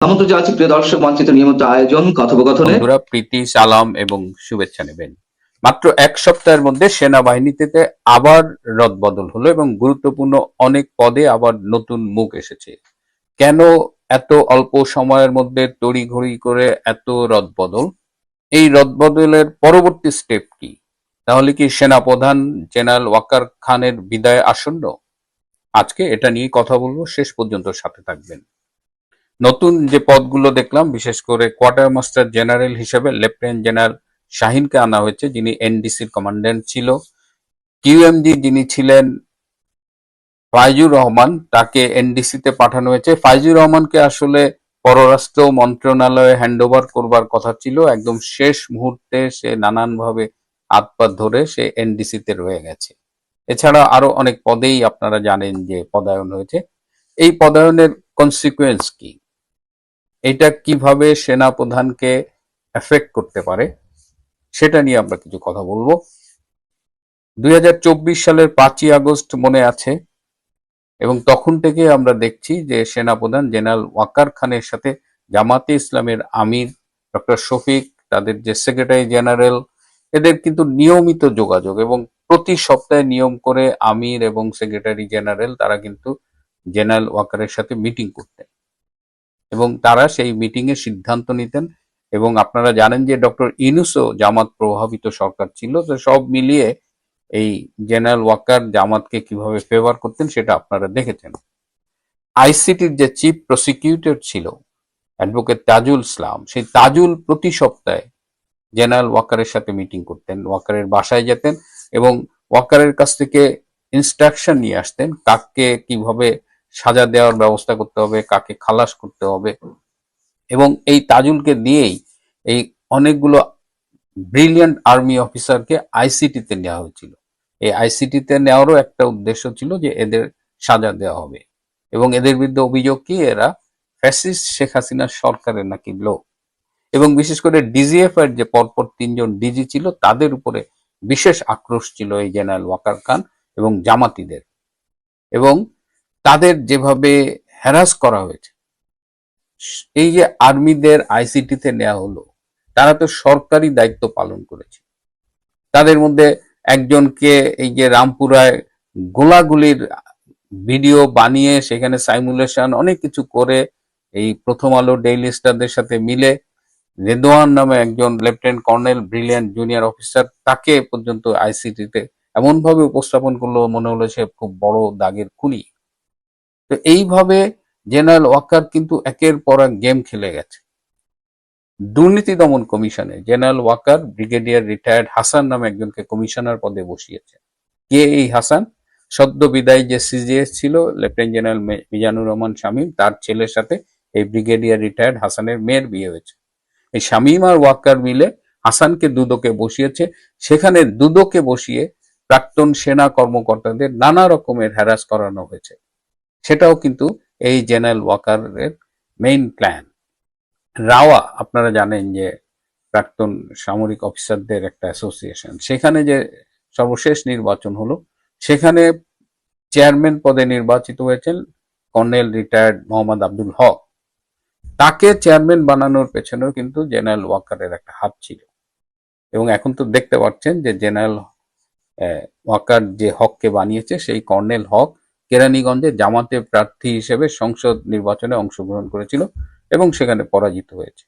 আমন্ত্রণ জানাচ্ছি প্রিয় দর্শক মানচিত্র নিয়মিত আয়োজন কথোপকথনে। বন্ধুরা প্রীতি সালাম এবং শুভেচ্ছা নেবেন। মাত্র এক সপ্তাহের মধ্যে সেনাবাহিনীতে আবার রদবদল হলো এবং গুরুত্বপূর্ণ অনেক পদে আবার নতুন মুখ এসেছে। কেন এত অল্প সময়ের মধ্যে তড়িঘড়ি করে এত রদবদল? এই রদবদলের পরবর্তী স্টেপ কি? তাহলে কি সেনাপ্রধান জেনারেল ওয়াকার খানের বিদায় আসন্ন? আজকে এটা নিয়ে কথা বলবো, শেষ পর্যন্ত সাথে থাকবেন। নতুন যে পদগুলো দেখলাম, বিশেষ করে কোয়ার্টার মাস্টার জেনারেল হিসেবে লেফটেন্যান্ট জেনারেল শাহিনকে আনা হয়েছে, যিনি এনডিসির কমান্ড্যান্ট ছিল। কিউএমজি যিনি ছিলেন ফাইজুর রহমান, তাকে এনডিসিতে পাঠানো হয়েছে। ফাইজুর রহমানকে আসলে পররাষ্ট্র মন্ত্রণালয়ে হ্যান্ডওভার করবার কথা ছিল, একদম শেষ মুহূর্তে সে নানানভাবে হাত পা ধরে সে এনডিসিতে রয়ে গেছে। এছাড়া আরো অনেক পদেই আপনারা জানেন যে পদায়ন হয়েছে। এই পদায়নের কনসিকুয়েন্স কি, এটা কিভাবে সেনা প্রধানকে এফেক্ট করতে পারে, সেটা নিয়ে আমরা কিছু কথা বলবো। 2024 সালের 5ই আগস্ট মনে আছে, এবং তখন থেকে আমরা দেখছি যে সেনাপ্রধান জেনারেল ওয়াকার খানের সাথে জামাতে ইসলামের আমির ডক্টর শফিক, তাদের যে সেক্রেটারি জেনারেল, এদের কিন্তু নিয়মিত যোগাযোগ, এবং প্রতি সপ্তাহে নিয়ম করে আমির এবং সেক্রেটারি জেনারেল তারা কিন্তু জেনারেল ওয়াকারের সাথে মিটিং করতেন এবং তারা সেই মিটিং এ সিদ্ধান্ত নিতেন। এবং আপনারা জানেন যে ডক্টর ইউনূসও জামাত প্রভাবিত সরকার ছিল, তো সব মিলিয়ে এই জেনারেল ওয়াকার জামাতকে কিভাবে ফেভার করতেন সেটা আপনারা দেখেছেন। আইসিটির যে চিফ প্রসিকিউটর ছিল অ্যাডভোকেট তাজুল ইসলাম, সেই তাজুল প্রতি সপ্তাহে জেনারেল ওয়াকারের সাথে মিটিং করতেন, ওয়াকারের বাসায় যেতেন এবং ওয়াকারের কাছ থেকে ইনস্ট্রাকশন নিয়ে আসতেন কাকে কিভাবে সাজা দেওয়ার ব্যবস্থা করতে হবে, কাকে খালাস করতে হবে। এবং এই তাজুলকে দিয়েই এই অনেকগুলো ব্রিলিয়ান্ট আর্মি অফিসারকে আইসিটিতে নেওয়া হয়েছিল। এই আইসিটিতে নেওয়ারও একটা উদ্দেশ্য ছিল যে এদের সাজা দেওয়া হবে, এবং এদের বিরুদ্ধে অভিযোগ কি, এরা ফ্যাসিস্ট শেখ হাসিনার সরকারের নাকি লোক। এবং বিশেষ করে ডিজিএফ এর যে পরপর 3জন ডিজি ছিল, তাদের উপরে বিশেষ আক্রোশ ছিল এই জেনারেল ওয়াকার খান এবং জামাতিদের, এবং তাদের যেভাবে হ্যারাস করা হয়েছে। এই যে আর্মিদের আইসিটিতে নেওয়া হলো, তারা তো সরকারি দায়িত্ব পালন করেছে। তাদের মধ্যে একজনকে এই যে রামপুরায় গোলাগুলির ভিডিও বানিয়ে সেখানে সাইমুলেশন অনেক কিছু করে এই প্রথম আলো ডেইলি স্টারদের সাথে মিলে রেদওয়ান নামে একজন lieutenant colonel brilliant junior officer, তাকে পর্যন্ত আইসিটিতে এমন ভাবে উপস্থাপন করলো মনে হলো সে খুব বড় দাগের খুনি। তো এইভাবে জেনারেল ওয়াকার কিন্তু একের পর এক গেম খেলে গেছে। দুর্নীতি দমন কমিশনে general Waker brigadier retired Hasan নামে একজনকে কমিশনার পদে বসিয়েছে। কে এই হাসান? সদ্য বিদায়ী যে সিজিএস ছিল লেফটেন্যান্ট জেনারেল মিজানুর রহমান শামীম, তার ছেলের সাথে এই ব্রিগেডিয়ার রিটায়ার্ড হাসানের মেয়ের বিয়ে হয়েছে। এই শামীম আর ওয়াকার মিলে হাসানকে দুদকে বসিয়েছে। সেখানে দুদকে বসিয়ে প্রাক্তন সেনা কর্মকর্তাদের নানা রকমের হ্যারাস করানো হয়েছে। সেটাও কিন্তু এই জেনারেল ওয়াকারের মেইন প্ল্যান। রাওয়া, আপনারা জানেন যে প্রাক্তন সামরিক অফিসারদের একটা অ্যাসোসিয়েশন, সেখানে যে সর্বশেষ নির্বাচন হলো, সেখানে চেয়ারম্যান পদে নির্বাচিত হয়েছেন কর্নেল রিটায়ার্ড মোহাম্মদ আব্দুল হক। তাকে চেয়ারম্যান বানানোর পেছনেও কিন্তু জেনারেল ওয়াকারের একটা হাত ছিল। এবং এখন তো দেখতে পাচ্ছেন যে জেনারেল ওয়াকার যে হককে বানিয়েছে, সেই কর্নেল হক কেরানীগঞ্জে জামাতের প্রার্থী হিসেবে সংসদ নির্বাচনে অংশগ্রহণ করেছিল এবং সেখানে পরাজিত হয়েছে।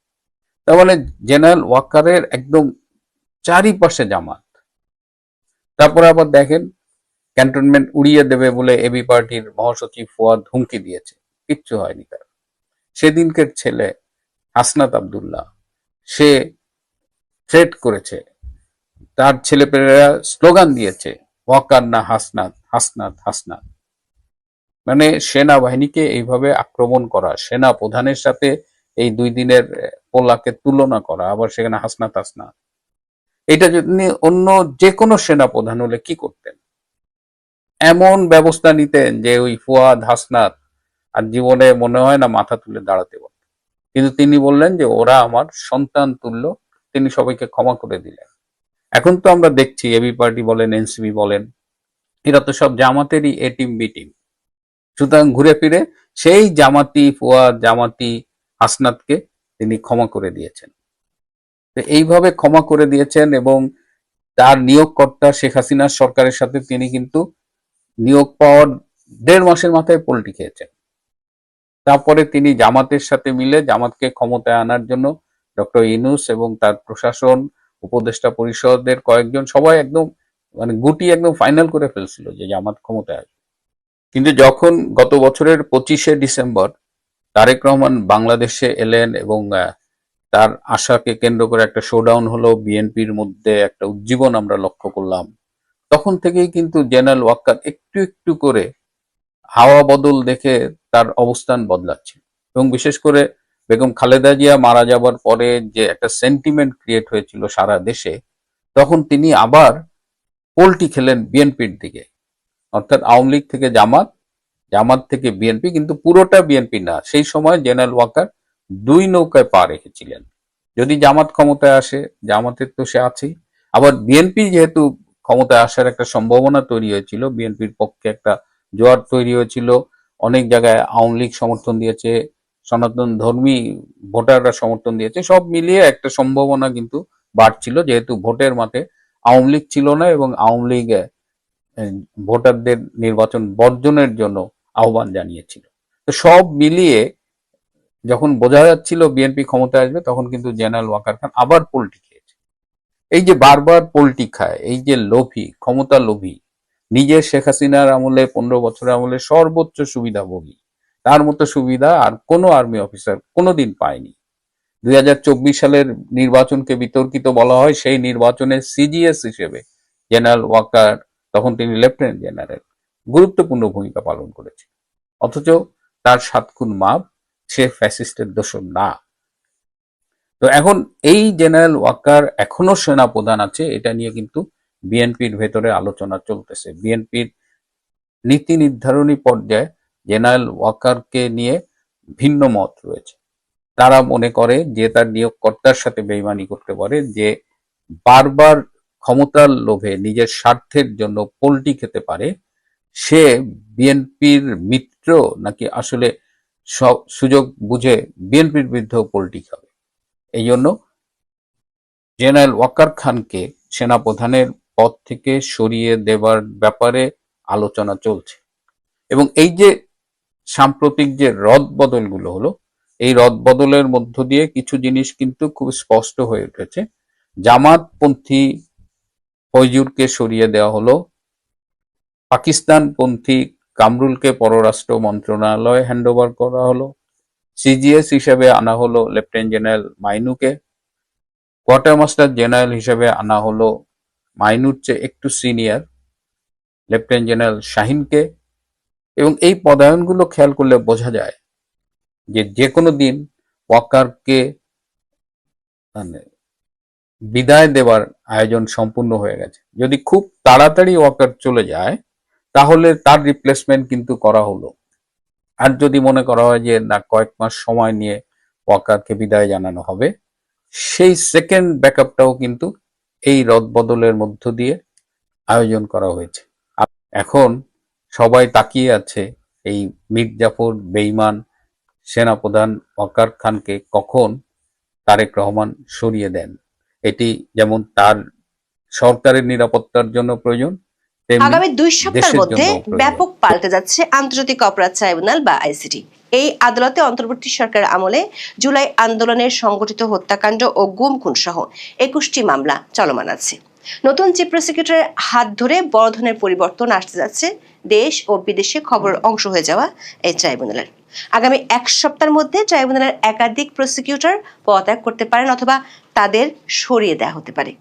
তার মানে জেনারেল ওয়াকারের একদম চারিপাশে জামাত। তারপরে আবার দেখেন, ক্যান্টনমেন্ট উড়িয়ে দেবে বলে এবি পার্টির মহাসচিব ফুয়াদ হুমকি দিয়েছে, কিচ্ছু হয়নি তার। সেদিনকের ছেলে হাসনাত আব্দুল্লাহ, সে থ্রেট করেছে, তার ছেলেপেলেরা স্লোগান দিয়েছে ওয়াকার না হাসনাত, হাসনাত হাসনাত। মানে সেনাবাহিনীকে এইভাবে আক্রমণ করা, সেনা প্রধানের সাথে এই 2 দিনের পোলাকে তুলনা করা, আবার সেখানে হাসনাত হাসনাত, এটা যদি অন্য যে কোনো সেনা প্রধান হলে কি করতেন? এমন ব্যবস্থা নিতেন যে ওই ফুয়াদ হাসনাত আর জীবনে মনে হয় না মাথা তুলে দাঁড়াতে পারত। কিন্তু তিনি বললেন যে ওরা আমার সন্তান তুল্য, তিনি সবাইকে ক্ষমা করে দিলেন। এখন তো আমরা দেখছি এবি পার্টি বলেন, এনসিপি বলেন, এরা তো সব জামাতেরই এ টিম বি টিম। সুতরাং ঘুরে ফিরে সেই জামাতি ফুয়াদ, জামাতি হাসনাতকে তিনি ক্ষমা করে দিয়েছেন। তো এইভাবে ক্ষমা করে দিয়েছেন এবং তার নিয়োগকর্তা শেখ হাসিনার সরকারের সাথে তিনি কিন্তু নিয়োগ পাওয়ার 1.5 মাসের মাথায় পল্টি খেয়েছেন। তারপরে তিনি জামাতের সাথে মিলে জামাতকে ক্ষমতায় আনার জন্য ডক্টর ইউনূস এবং তার প্রশাসন, উপদেষ্টা পরিষদের কয়েকজন সবাই একদম মানে গুটি একদম ফাইনাল করে ফেলছিল যে জামাত ক্ষমতায় আসবে। কিন্তু যখন গত বছরের 25শে ডিসেম্বর তারেক রহমান বাংলাদেশে এলেন এবং তার আশাকে কেন্দ্র করে একটা শোডাউন হলো, বিএনপির মধ্যে একটা উজ্জীবন আমরা লক্ষ্য করলাম, তখন থেকেই কিন্তু জেনারেল ওয়াক্কার একটু একটু করে হাওয়া বদল দেখে তার অবস্থান বদলাচ্ছে। এবং বিশেষ করে বেগম খালেদা জিয়া মারা যাবার পরে যে একটা সেন্টিমেন্ট ক্রিয়েট হয়েছিল সারা দেশে, তখন তিনি আবার পোলটি খেলেন বিএনপির দিকে, অর্থাৎ আওয়ামী লীগ থেকে জামাত, জামাত থেকে বিএনপি, কিন্তু পুরোটা বিএনপি না। সেই সময় জেনারেল ওয়াকার 2 নৌকায় পা রেখেছিলেন। যদি জামাত ক্ষমতায় আসে, জামাতের তো সে আছেই, আবার বিএনপি যেহেতু ক্ষমতায় আসার একটা সম্ভাবনা তৈরি হয়েছিল, বিএনপির পক্ষে একটা জোয়ার তৈরি হয়েছিল, অনেক জায়গায় আওয়ামী লীগ সমর্থন দিয়েছে, সনাতন ধর্মী ভোটাররা সমর্থন দিয়েছে, সব মিলিয়ে একটা সম্ভাবনা কিন্তু বাড়ছিল, যেহেতু ভোটের মাঠে আওয়ামী লীগ ছিল না এবং আওয়ামী লীগ ভোটারদের নির্বাচন বর্জনের জন্য আহ্বান জানিয়েছিল। তো সব মিলিয়ে যখন বোঝা যাচ্ছিল বিএনপি ক্ষমতায় আসবে, তখন কিন্তু জেনারেল ওয়াকার খান আবার পোলটি খেয়েছে। এই যে বারবার পোলটি খায়, এই যে লোভী, ক্ষমতা লোভী, নিজের শেখ হাসিনার আমলে 15 বছরের আমলে সর্বোচ্চ সুবিধাভোগী, তার মতো সুবিধা আর কোনো আর্মি অফিসার কোনোদিন পায়নি। 2024 সালের নির্বাচনকে বিতর্কিত বলা হয়, সেই নির্বাচনে সিজিএস হিসেবে জেনারেল ওয়াকার, তখন তিনি লেফটেন্যান্ট জেনারেল, গুরুত্বপূর্ণ ভূমিকা পালন করেছে। অথচ তার 7 খুন মাপ, সে ফ্যাসিস্টের দোষর না। তো এখন এই জেনারেল ওয়াকার এখনো সেনা প্রধান আছে, এটা নিয়ে কিন্তু বিএনপির ভেতরে আলোচনা চলতেছে। বিএনপির নীতি নির্ধারণী পর্যায়ে জেনারেল ওয়াকারকে নিয়ে ভিন্ন মত রয়েছে। তারা মনে করে যে তার নিয়োগকর্তার সাথে বেইমানি করতে পারে, যে বারবার ক্ষমতার লোভে নিজের স্বার্থের জন্য পোলটি খেতে পারে, সে বিএনপির মিত্র নাকি আসলে সব সুযোগ বুঝে বিএনপির বিরুদ্ধেও পোলটি খাবে। এই জন্য জেনারেল ওয়াকার খানকে সেনাপ্রধানের পদ থেকে সরিয়ে দেবার ব্যাপারে আলোচনা চলছে। এবং এই যে সাম্প্রতিক যে রদবদলগুলো হলো, এই রদবদলের মধ্য দিয়ে কিছু জিনিস কিন্তু খুব স্পষ্ট হয়ে উঠেছে। জামাতপন্থী ফয়জুরকে সরিয়ে দেওয়া হলো, পাকিস্তানপন্থী কামরুলকে পররাষ্ট্র মন্ত্রণালয়ে হ্যান্ডওভার করা হলো, সিজিএস হিসেবে আনা হলো লেফটেন্যান্ট জেনারেল মাইনুকে, কোয়ার্টারমাস্টার জেনারেল হিসেবে আনা হলো মাইনুর চেয়ে একটু সিনিয়র লেফটেন্যান্ট জেনারেল শাহিনকে। এবং এই পদায়নগুলো খেয়াল করলে বোঝা যায় যে কোনো দিন ওয়াকারকে মানে বিদায় দেবার আয়োজন সম্পূর্ণ হয়ে গেছে। যদি খুব তাড়াতাড়ি ওয়াকার চলে যায়, তাহলে তার রিপ্লেসমেন্ট কিন্তু করা হলো। আর যদি মনে করা হয় যে না, কয়েক মাস সময় নিয়ে ওয়াকারকে বিদায় জানানো হবে, সেই সেকেন্ড ব্যাকআপটাও কিন্তু এই রদবদলের মধ্য দিয়ে আয়োজন করা হয়েছে। এখন সবাই তাকিয়ে আছে এই মীর জাফর বেঈমান সেনাপ্রধান ওয়াকার খানকে কখন তারেক রহমান সরিয়ে দেন। এটি যেমন তার সরকারের নিরাপত্তার জন্য প্রয়োজন, আগামী 2 সপ্তাহের দেশের মধ্যে জন্য প্রয়োজন। ব্যাপক পাল্টে যাচ্ছে আন্তর্জাতিক অপরাধ ট্রাইব্যুনাল বা আইসিটি। এই আদালতে অন্তর্বর্তী সরকার আমলে জুলাই আন্দোলনের সংগঠিত হত্যাকাণ্ড ও গুম খুন সহ 21টি মামলা চলমান আছে। নতুন চিফ প্রসিকিউটরের হাত ধরে বড় ধরনের পরিবর্তন আসতে যাচ্ছে দেশ ও বিদেশে খবরের অংশ হয়ে যাওয়া এই ট্রাইব্যুনালের। আগামী 1 সপ্তাহের মধ্যে ট্রাইব্যুনালের একাধিক প্রসিকিউটর পদত্যাগ করতে পারেন অথবা তাদের সরিয়ে দেওয়া হতে পারে।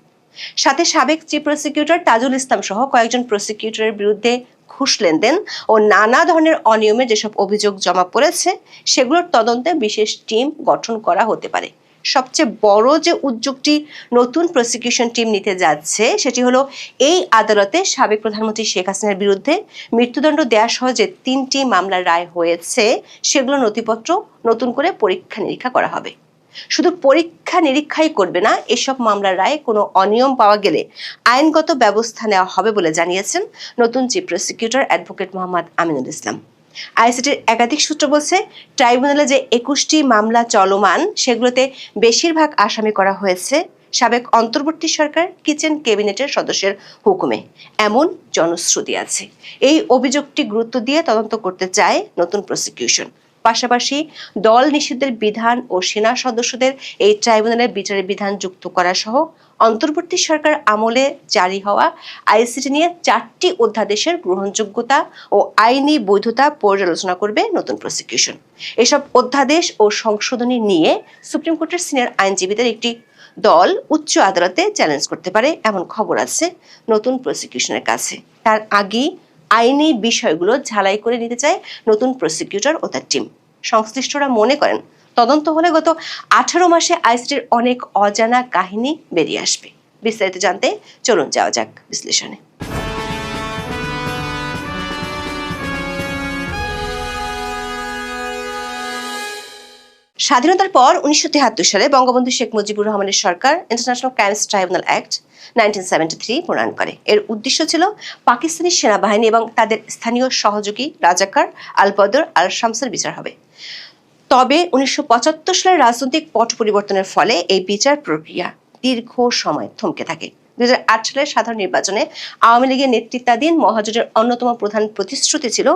সাথে সাবেক চিফ প্রসিকিউটর তাজুল ইসলাম সহ কয়েকজন প্রসিকিউটরের বিরুদ্ধে ঘুষ লেনদেন ও নানা ধরনের অনিয়মে যেসব অভিযোগ জমা পড়েছে, সেগুলোর তদন্তে বিশেষ টিম গঠন করা হতে পারে। সবচেয়ে বড় যে উদ্যোগটি নতুন প্রসিকিউশন টিম নিতে যাচ্ছে, সেটি হলো এই আদালতে সাবেক প্রধানমন্ত্রী শেখ হাসিনার বিরুদ্ধে মৃত্যুদণ্ড দেওয়া সহ যে 3টি মামলার রায় হয়েছে, সেগুলো নথিপত্র নতুন করে পরীক্ষা নিরীক্ষা করা হবে। শুধু পরীক্ষা নিরীক্ষাই করবে না, এসব মামলার রায়ে কোনো অনিয়ম পাওয়া গেলে আইনগত ব্যবস্থা নেওয়া হবে বলে জানিয়েছেন নতুন chief prosecutor advocate Mohammad Aminul Islam. আইসিটির একাধিক সূত্র বলছে, ট্রাইব্যুনালে যে 21টি মামলা চলমান সেগুলোতে বেশিরভাগ আসামি করা হয়েছে সাবেক অন্তর্বর্তী সরকার কিচেন ক্যাবিনেটের সদস্যের হুকুমে, এমন জনশ্রুতি আছে। এই অভিযোগটি গুরুত্ব দিয়ে তদন্ত করতে চায় নতুন প্রসিকিউশন। পাশাপাশি দল নিষিদ্ধের বিধান ও সেনা সদস্যদের এই ট্রাইব্যুনালের বিচারের বিধান যুক্ত করা সহ অন্তর্বর্তী সরকার আমলে জারি হওয়া আইসিটি নিয়ে 4টি অধ্যাদেশের গ্রহণযোগ্যতা ও আইনি বৈধতা পর্যালোচনা করবে নতুন প্রসিকিউশন। এসব অধ্যাদেশ ও সংশোধনী নিয়ে সুপ্রিম কোর্টের সিনিয়র আইনজীবীদের একটি দল উচ্চ আদালতে চ্যালেঞ্জ করতে পারে, এমন খবর আছে নতুন প্রসিকিউশনের কাছে। তার আগেই আইনি বিষয়গুলো ঝালাই করে নিতে চায় নতুন প্রসিকিউটর ও তার টিম। সংশ্লিষ্টরা মনে করেন, তদন্ত হলে গত 18 মাসে আইসিটির অনেক অজানা কাহিনী বেরিয়ে আসবে। বিস্তারিত জানতে চলুন যাওয়া যাক বিশ্লেষণে। স্বাধীনতার পর 1973 সালে বঙ্গবন্ধু শেখ মুজিবুর রহমানের সরকার ইন্টারন্যাশনাল ক্রাইমস ট্রাইব্যুনাল অ্যাক্ট 1973 প্রণয়ন করে। এর উদ্দেশ্য ছিল পাকিস্তানি সেনাবাহিনী এবং তাদের স্থানীয় সহযোগী রাজাকার আল বদর আল শামসের বিচার হবে। তবে 1975 সালের রাজনৈতিক পট পরিবর্তনের ফলে এই বিচার প্রক্রিয়া দীর্ঘ সময় থমকে থাকে। 2008 সালের সাধারণ নির্বাচনে আওয়ামী লীগের নেতৃত্বাধীন মহাজোটের অন্যতম প্রধান প্রতিশ্রুতি ছিল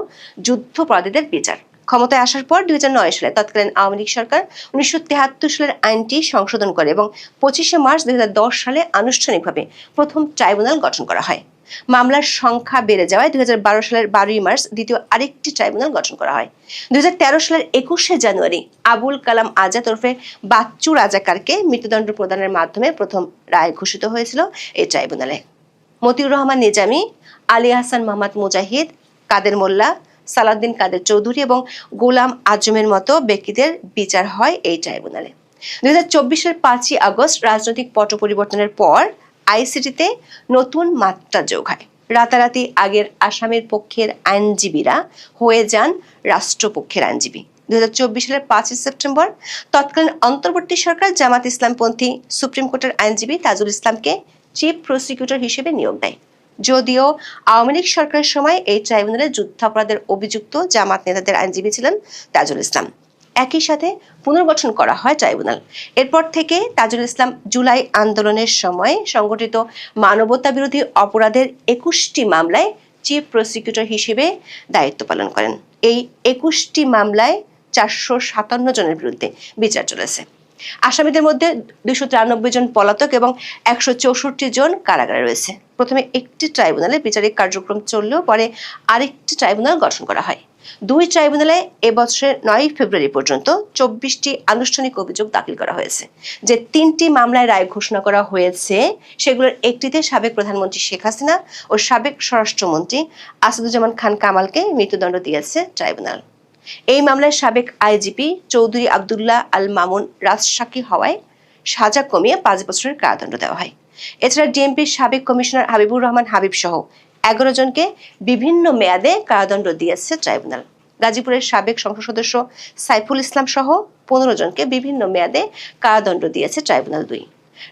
যুদ্ধাপরাধীদের বিচার। ক্ষমতায় আসার পর 2009 সালে তৎকালীন আওয়ামী লীগ সরকার 1973 সালের আইনটি সংশোধন করে এবং 25 মার্চ 2010 সালে আনুষ্ঠানিকভাবে প্রথম ট্রাইব্যুনাল গঠন করা হয়। মামলার সংখ্যা বেড়ে যাওয়ায় 2012 সালের 12 মার্চ দ্বিতীয় আরেকটি ট্রাইব্যুনাল গঠন করা হয়। 2013 সালের 21 জানুয়ারি আবুল কালাম আজাদ ওরফে বাচ্চু রাজাকারকে মৃত্যুদণ্ড প্রদানের মাধ্যমে প্রথম রায় ঘোষিত হয়েছিল এই ট্রাইব্যুনালে। মতিউর রহমান নিজামী, আলী হাসান মোহাম্মদ মুজাহিদ, কাদের মোল্লা, সালাউদ্দিন কাদের চৌধুরী এবং গোলাম আজমের মতো ব্যক্তিদের বিচার হয় এই ট্রাইব্যুনালে। 2024 সালের 5 আগস্ট রাজনৈতিক পট পরিবর্তনের পর আইসিটিতে নতুন মাত্রা যোগ হয়। রাতারাতি আগের আসামির পক্ষের আইনজীবীরা হয়ে যান রাষ্ট্রপক্ষের আইনজীবী। 2024 সালের 5 সেপ্টেম্বর তৎকালীন অন্তর্বর্তী সরকার জামাত ইসলামপন্থী সুপ্রিম কোর্টের আইনজীবী তাজুল ইসলামকে চিফ প্রসিকিউটর হিসেবে নিয়োগ দেয়। যদিও আওয়ামী লীগ সরকারের সময় এই ট্রাইব্যুনালে যুদ্ধাপরাধের অভিযুক্ত জামাত নেতাদের আইনজীবী ছিলেন তাজুল ইসলাম। একই সাথে পুনর্গঠন করা হয় ট্রাইব্যুনাল। এরপর থেকে তাজুল ইসলাম জুলাই আন্দোলনের সময় সংগঠিত মানবতা বিরোধী অপরাধের 21টি মামলায় চিফ প্রসিকিউটর হিসেবে দায়িত্ব পালন করেন। এই 21টি মামলায় 457 জনের বিরুদ্ধে বিচার চলেছে। আসামিদের মধ্যে 293 জন পলাতক এবং 164 জন কারাগারে রয়েছে। প্রথমে একটি ট্রাইব্যুনালে বিচারিক কার্যক্রম চললেও পরে আরেকটি ট্রাইব্যুনাল গঠন করা হয়। দুই ট্রাইব্যুনালে এবছরের 9 ফেব্রুয়ারি পর্যন্ত 24টি আনুষ্ঠানিক অভিযোগ দাখিল করা হয়েছে। যে 3টি মামলায় রায় ঘোষণা করা হয়েছে সেগুলোর একটিতে সাবেক প্রধানমন্ত্রী শেখ হাসিনা ও সাবেক স্বরাষ্ট্রমন্ত্রী আসাদুজ্জামান খান কামালকে মৃত্যুদণ্ড দিয়েছে ট্রাইব্যুনাল। এই মামলায় সাবেক আইজিপি চৌধুরী আব্দুল্লাহ আল মামুন রাজসাক্ষী হওয়ায় সাজা কমিয়ে 5 বছরের কারাদণ্ড দেওয়া হয়। এছাড়া ডিএমপির সাবেক কমিশনার হাবিবুর রহমান হাবিব সহ 11 জনকে বিভিন্ন মেয়াদে কারাদণ্ড দিয়েছে ট্রাইব্যুনাল। গাজীপুরের সাবেক সংসদ সদস্য সাইফুল ইসলাম সহ 15 জনকে বিভিন্ন মেয়াদে কারাদণ্ড দিয়েছে ট্রাইব্যুনাল 2।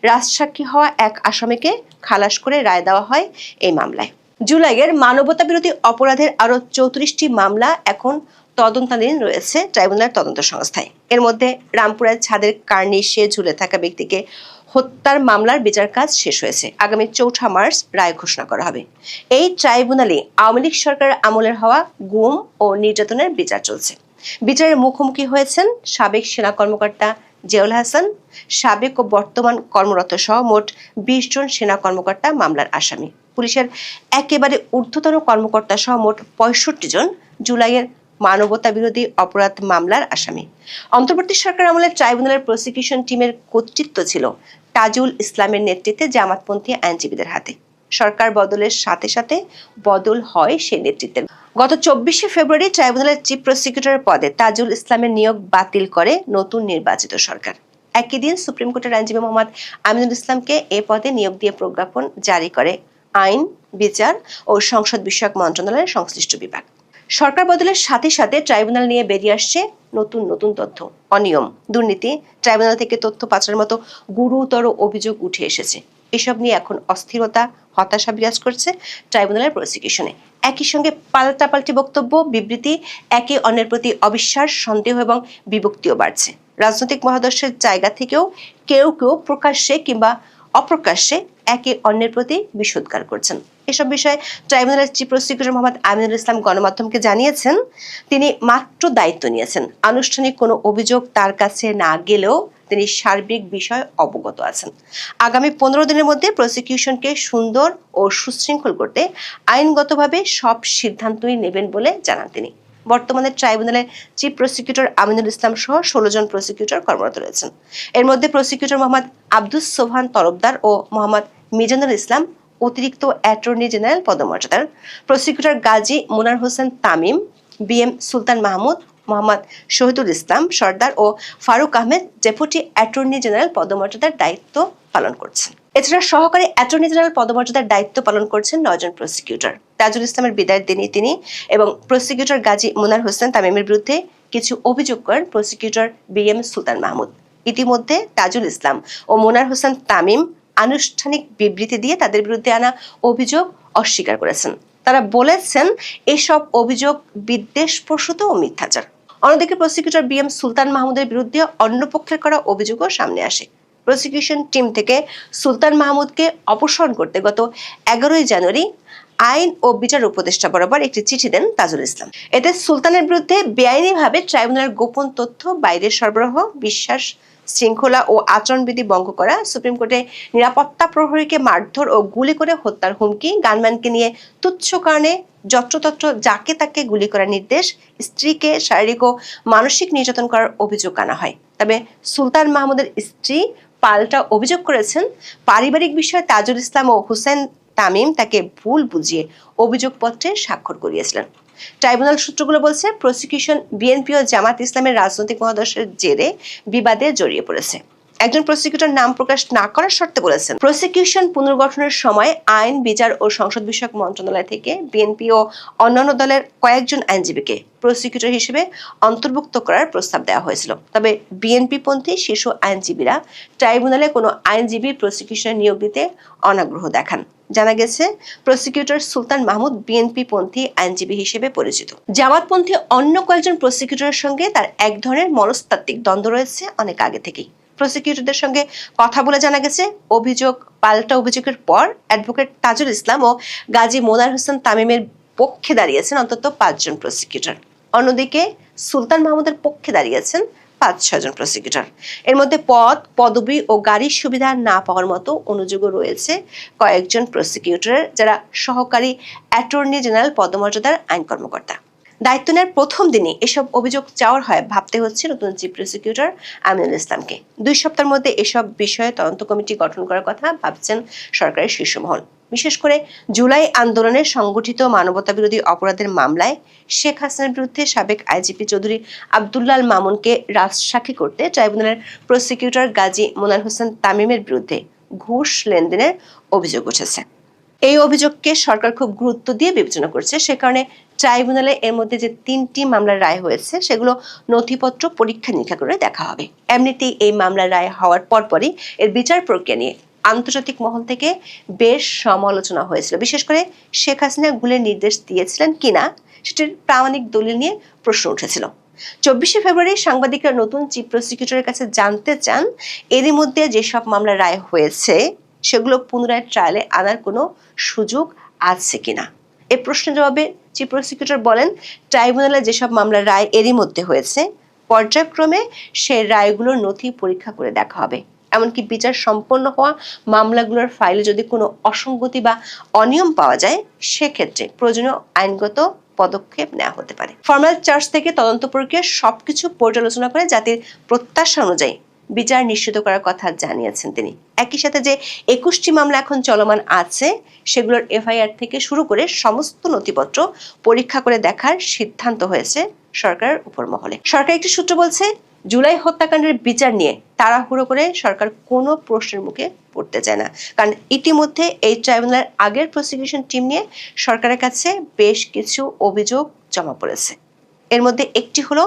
রাজসাক্ষী হওয়া এক আসামিকে খালাস করে রায় দেওয়া হয় এই মামলায়। জুলাইয়ের মানবতা বিরোধী অপরাধের আরো 34টি মামলা এখন তদন্তাধীন রয়েছে ট্রাইব্যুনালের তদন্ত সংস্থায়। এর মধ্যে রামপুরের ছাদের কার্নিশে ঝুলে থাকা ব্যক্তিকে হত্যার মামলার বিচার কাজ শেষ হয়েছে। আগামী 4 মার্চ রায় ঘোষণা করা হবে। এই ট্রাইব্যুনালে আওয়ামী লীগ সরকারের আমলের হওয়া গুম ও নির্যাতনের বিচার চলছে। বিচারের মুখোমুখি হয়েছেন সাবেক সেনা কর্মকর্তা জিয়াউল হাসান, সাবেক ও বর্তমান কর্মরত সহ মোট 20 জন সেনা কর্মকর্তা মামলার আসামি। পুলিশের একেবারে ঊর্ধ্বতন কর্মকর্তা সহ মোট 65 জন জুলাইয়ের মানবতা বিরোধী অপরাধ মামলার আসামি। অন্তর্বর্তী সরকার আমলে ট্রাইব্যুনালের প্রসিকিউশন টিমের কর্তৃত্ব ছিল তাজুল ইসলামের নেতৃত্বে জামাতপন্থী আইনজীবীদের হাতে। সরকার বদলের সাথে সাথে বদল হয় সেই নেতৃত্বের। গত 24 ফেব্রুয়ারি ট্রাইব্যুনালের চিফ প্রসিকিউটর পদে তাজুল ইসলামের নিয়োগ বাতিল করে নতুন নির্বাচিত সরকার। একই দিন সুপ্রিম কোর্টের আইনজীবী মোহাম্মদ আমিনুল ইসলামকে এ পদে নিয়োগ দিয়ে প্রজ্ঞাপন জারি করে আইন, বিচার ও সংসদ বিষয়ক মন্ত্রণালয়ের সংশ্লিষ্ট বিভাগ। সরকার বদলের সাথে সাথে ট্রাইব্যুনাল নিয়ে বেরিয়ে আসছে নতুন নতুন তথ্য। অনিয়ম, দুর্নীতি, ট্রাইব্যুনাল থেকে তথ্য পাচারের মতো গুরুতর অভিযোগ উঠে এসেছে। এসব নিয়ে এখন অস্থিরতা, হতাশা বিরাজ করছে ট্রাইব্যুনালের প্রসিকিউশনে। একই সঙ্গে পাল্টাপাল্টি বক্তব্য, বিবৃতি, একে অন্যের প্রতি অবিশ্বাস, সন্দেহ এবং বিভক্তিও বাড়ছে। রাজনৈতিক মহাদর্শের জায়গা থেকেও কেউ কেউ প্রকাশ্যে কিংবা অপ্রকাশ্যে একে অন্যের প্রতি বিষোদ্গার করছেন। এসব বিষয়ে ট্রাইব্যুনালের চিফ প্রসিকিউটর মোহাম্মদ আমিনুল ইসলাম গণমাধ্যমকে জানিয়েছেন, তিনি মাত্র দায়িত্ব নিয়েছেন। আনুষ্ঠানিক কোনো অভিযোগ তার কাছে না গেলেও তিনি সার্বিক বিষয় অবগত আছেন। আগামী 15 দিনের মধ্যে প্রসিকিউশনকে সুন্দর ও সুশৃঙ্খল করতে আইনগতভাবে সব সিদ্ধান্তই নেবেন বলে জানান তিনি। বর্তমানে ট্রাইব্যুনালের চিফ প্রসিকিউটর আমিনুল ইসলাম সহ 16 জন প্রসিকিউটর কর্মরত রয়েছেন। এর মধ্যে প্রসিকিউটর মোহাম্মদ আব্দুস সোবহান তরফদার ও মোহাম্মদ মিজানুল ইসলাম অতিরিক্ত অ্যাটর্নি জেনারেল পদমর্যাদার, প্রসিকিউটর গাজী মুনার হোসেন তামিম, বিএম সুলতান মাহমুদ, মোহাম্মদ শহীদুল ইসলাম সর্দার ও Faruk Ahmed deputy attorney general পদমর্যাদার দায়িত্ব পালন করছেন। এছাড়া সহকারী অ্যাটর্নি জেনারেল পদমর্যাদার দায়িত্ব পালন করছেন 9 জন প্রসিকিউটর। তাজুল ইসলামের বিদায়ের দিনই তিনি এবং প্রসিকিউটর গাজী মুনার হোসেন তামিমের বিরুদ্ধে কিছু অভিযোগ করেন প্রসিকিউটর বিএম সুলতান মাহমুদ। ইতিমধ্যে তাজুল ইসলাম ও মুনার হোসেন তামিম আনুষ্ঠানিক বিবৃতি দিয়ে তাদের বিরুদ্ধে আনা অভিযোগ অস্বীকার করেছেন। তারা বলেছেন এসব অভিযোগ বিদ্বেষপ্রসূত ও মিথ্যাচার। অন্যদিকে প্রসিকিউটর বিএম সুলতান মাহমুদের বিরুদ্ধে অন্য পক্ষের করা অভিযোগও সামনে আসে। প্রসিকিউশন টিম থেকে সুলতান মাহমুদকে অপসারণ করতে গত 11 জানুয়ারি আইন ও বিচার উপদেষ্টা বরাবর একটি চিঠি দেন তাজুল ইসলাম। এতে সুলতানের বিরুদ্ধে বেআইনিভাবে ট্রাইব্যুনালের গোপন তথ্য বাইরে সরবরাহ, বিশ্বাস শৃঙ্খলা ও আচরণবিধি ভঙ্গ করা, সুপ্রিম কোর্টে নিরাপত্তা প্রহরীকে মারধর ও গুলি করে হত্যার হুমকি, গানম্যানকে নিয়ে তুচ্ছ কারণে যত্রতত্র যাকে তাকে গুলি করার নির্দেশ, স্ত্রীকে শারীরিক ও মানসিক নির্যাতন করার অভিযোগ আনা হয়। তবে সুলতান মাহমুদের স্ত্রী পাল্টা অভিযোগ করেছেন, পারিবারিক বিষয়ে তাজুল ইসলাম ও হুসেন তামিম তাকে ভুল বুঝিয়ে অভিযোগপত্রে স্বাক্ষর করিয়েছিলেন। ট্রাইব্যুনাল সূত্রগুলো বলছে, প্রসিকিউশন বিএনপি ও জামাত ইসলামের রাজনৈতিক মহাদর্শের জেরে বিবাদে জড়িয়ে পড়েছে। একজন প্রসিকিউটর নাম প্রকাশ না করার শর্তে বলেছেন, প্রসিকিউশন পুনর্গঠনের সময় আইন, বিচার ও সংসদ বিষয়ক মন্ত্রণালয় থেকে বিএনপি ও অন্যান্য দলের কয়েকজন আইনজীবীকে প্রসিকিউটর হিসেবে অন্তর্ভুক্ত করার প্রস্তাব দেওয়া হয়েছিল। তবে বিএনপিপন্থী শীর্ষ আইনজীবীরা ট্রাইব্যুনালে কোনো আইনজীবী প্রসিকিউশনে নিয়োগ দিতে অনাগ্রহ দেখান। জানা গেছে, প্রসিকিউটর সুলতান মাহমুদ বিএনপিপন্থী আইনজীবী হিসেবে পরিচিত। জামাতপন্থী অন্য কয়েকজন প্রসিকিউটরের সঙ্গে তার এক ধরনের মনস্তাত্ত্বিক দ্বন্দ্ব রয়েছে অনেক আগে থেকেই। প্রসিকিউটরদের সঙ্গে কথা বলে জানা গেছে, অভিযোগ পাল্টা অভিযোগের পর অ্যাডভোকেট তাজুল ইসলাম ও গাজী মোনার হোসেন তামিমের পক্ষে দাঁড়িয়েছেন অন্তত 5 জন প্রসিকিউটর। অন্যদিকে সুলতান মাহমুদের পক্ষে দাঁড়িয়েছেন 5-6 জন প্রসিকিউটর। এর মধ্যে পদ, পদবি ও গাড়ির সুবিধা না পাওয়ার মতো অনুযোগও রয়েছে কয়েকজন প্রসিকিউটরের, যারা সহকারী অ্যাটর্নি জেনারেল পদমর্যাদার আইন কর্মকর্তা। দায়িত্ব নেওয়ার প্রথম দিনে এসব অভিযোগ চাওয়ার হয় ভাবতে হচ্ছে নতুন চিফ প্রসিকিউটর আমিনুল ইসলামকে। 2 সপ্তাহের মধ্যে এসব বিষয়ে তদন্ত কমিটি গঠন করার কথা ভাবছেন সরকারের শীর্ষ মহল। বিশেষ করে জুলাই আন্দোলনের সংগঠিত মানবতা বিরোধী অপরাধের মামলায় শেখ হাসিনার বিরুদ্ধে সাবেক আইজিপি চৌধুরী আব্দুল্লাহ আল মামুনকে রাজসাক্ষী করতে ট্রাইব্যুনালের প্রসিকিউটর গাজী মোনার হোসেন তামিমের বিরুদ্ধে ঘুষ লেনদেনের অভিযোগ উঠেছে। এই অভিযোগকে সরকার খুব গুরুত্ব দিয়ে বিবেচনা করছে। সে কারণে ট্রাইব্যুনালে এর মধ্যে যে 3টি মামলার রায় হয়েছে সেগুলো নথিপত্র পরীক্ষা নিরীক্ষা করে দেখা হবে। এমনিতেই এই মামলার রায় হওয়ার পরপরই এর বিচার প্রক্রিয়া নিয়ে আন্তর্জাতিক মহল থেকে বেশ সমালোচনা হয়েছিল। বিশেষ করে শেখ হাসিনা গুলির নির্দেশ দিয়েছিলেন কিনা সেটির প্রামাণিক দলিল নিয়ে প্রশ্ন উঠেছিল। 24শে ফেব্রুয়ারি সাংবাদিকরা নতুন চিফ প্রসিকিউটরের কাছে জানতে চান, এরই মধ্যে যেসব মামলার রায় হয়েছে সেগুলো পুনরায় ট্রায়ালে আনার কোনো সুযোগ আছে কিনা। এই প্রশ্নের জবাবে চিফ প্রসিকিউটর বলেন, ট্রাইব্যুনালে যেসব মামলার রায় এরই মধ্যে হয়েছে পর্যায়ক্রমে সেই রায়গুলোর নথি পরীক্ষা করে দেখা হবে। এমনকি বিচার সম্পন্ন হওয়া মামলাগুলোর ফাইলে যদি কোনো অসঙ্গতি বা অনিয়ম পাওয়া যায় সেক্ষেত্রে প্রয়োজনীয় আইনগত পদক্ষেপ নেওয়া হতে পারে। ফর্মাল চার্জ থেকে তদন্ত প্রক্রিয়া সবকিছু পর্যালোচনা করে জাতির প্রত্যাশা অনুযায়ী বিচার নিশ্চিত করার কথা জানিয়েছেন তিনি। একই সাথে যে 21টি মামলা এখন চলমান আছে সেগুলোর এফআইআর থেকে শুরু করে সমস্ত নথিপত্র পরীক্ষা করে দেখার সিদ্ধান্ত হয়েছে সরকারের উপর মহলে। সরকার একটি সূত্র বলছে, জুলাই হত্যাকাণ্ডের বিচার নিয়ে তাড়াহুড়ো করে সরকার কোনো প্রশ্নের মুখে পড়তে চায় না, কারণ ইতিমধ্যে এই ট্রাইব্যুনালের আগের প্রসিকিউশন টিম নিয়ে সরকারের কাছে বেশ কিছু অভিযোগ জমা পড়েছে। এর মধ্যে একটি হলো,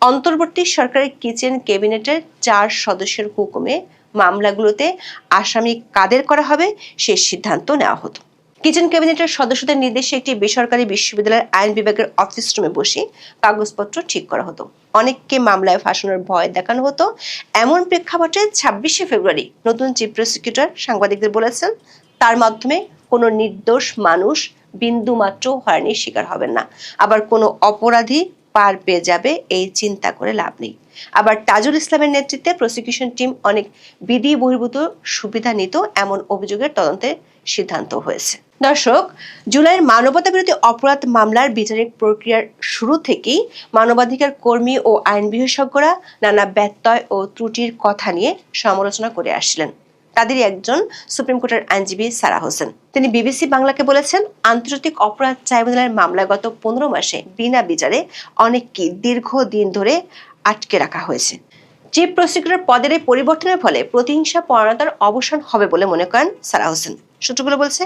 অন্তর্বর্তী সরকারের কিচেন ক্যাবিনেটের 4 সদস্যের হুকুমে মামলাগুলোতে আসামি কাদের করা হবে সে সিদ্ধান্ত নেওয়া হতো। কিচেন ক্যাবিনেটের সদস্যদের নির্দেশে একটি বেসরকারি বিশ্ববিদ্যালয়ের আইন বিভাগের অফিস রুমে বসে কাগজপত্র ঠিক করা হতো। অনেককে মামলায় ফাঁসানোর ভয় দেখানো হতো। এমন প্রেক্ষাপটে 26শে ফেব্রুয়ারি নতুন চিফ প্রসিকিউটর সাংবাদিকদের বলেছেন, তার মাধ্যমে কোনো নির্দোষ মানুষ বিন্দুমাত্র হয়রানির শিকার হবেন না। আবার কোনো অপরাধী পার পেয়ে যাবে এই চিন্তা করে লাভ নেই। আবার তাজুল ইসলামের নেতৃত্বে প্রসিকিউশন টিম অনেক বিধি বহির্ভূত সুবিধা নিত, এমন অভিযোগের তদন্তের সিদ্ধান্ত হয়েছে। দর্শক, জুলাইয়ের মানবতা বিরোধী অপরাধ মামলার বিচারিক প্রক্রিয়ার শুরু থেকেই মানবাধিকার কর্মী ও আইন বিশেষজ্ঞরা নানা ব্যত্যয় ও ত্রুটির কথা নিয়ে সমালোচনা করে আসছিলেন। তাদেরই একজন সুপ্রিম কোর্টের আইনজীবী সারা হোসেন। তিনি বিবিসি বাংলাকে বলেছেন, আন্তর্জাতিক অপরাধ ট্রাইব্যুনালের মামলায় গত 15 মাসে বিনা বিচারে অনেককে দীর্ঘদিন ধরে আটকে রাখা হয়েছে। চিফ প্রসিকিউটর পদের এই পরিবর্তনের ফলে প্রতিহিংসা পরায়ণতার অবসান হবে বলে মনে করেন সারা হোসেন। সূত্রগুলো বলছে,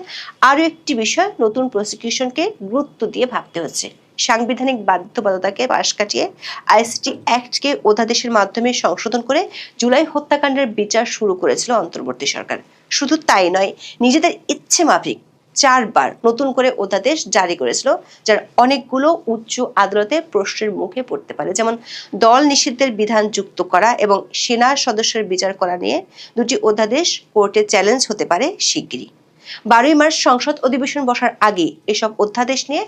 আরও একটি বিষয় নতুন প্রসিকিউশনকে গুরুত্ব দিয়ে ভাবতে হচ্ছে। সাংবিধানিক বাধ্যবাধকতাকে পাশ কাটিয়ে আইসিটি অ্যাক্টকে অধ্যাদেশের মাধ্যমে সংশোধন করে জুলাই হত্যাকাণ্ডের বিচার শুরু করেছিল অন্তর্বর্তী সরকার। শুধু তাই নয়, নিজেদের ইচ্ছে মাফিক 4 বার নতুন করে অধ্যাদেশ জারি করেছিল, যার অনেকগুলো উচ্চ আদালতে প্রশ্নের মুখে পড়তে পারে। যেমন দল নিষিদ্ধের বিধান যুক্ত করা এবং সেনা সদস্যের বিচার করা নিয়ে 2টি অধ্যাদেশ কোর্টে চ্যালেঞ্জ হতে পারে শিগগিরই। 12ই মার্চ সংসদ অধিবেশন বসার আগে এসব অধ্যাদেশ নিয়ে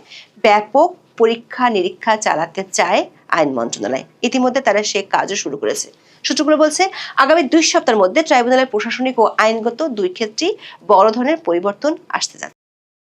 ব্যাপক পরীক্ষা নিরীক্ষা চালাতে চায় আইন মন্ত্রণালয়। ইতিমধ্যে তারা সে কাজও শুরু করেছে। সূত্রগুলো বলছে, আগামী 2 সপ্তাহের মধ্যে ট্রাইব্যুনালের প্রশাসনিক ও আইনগত 2 ক্ষেত্রেই বড় ধরনের পরিবর্তন আসতে যাচ্ছে।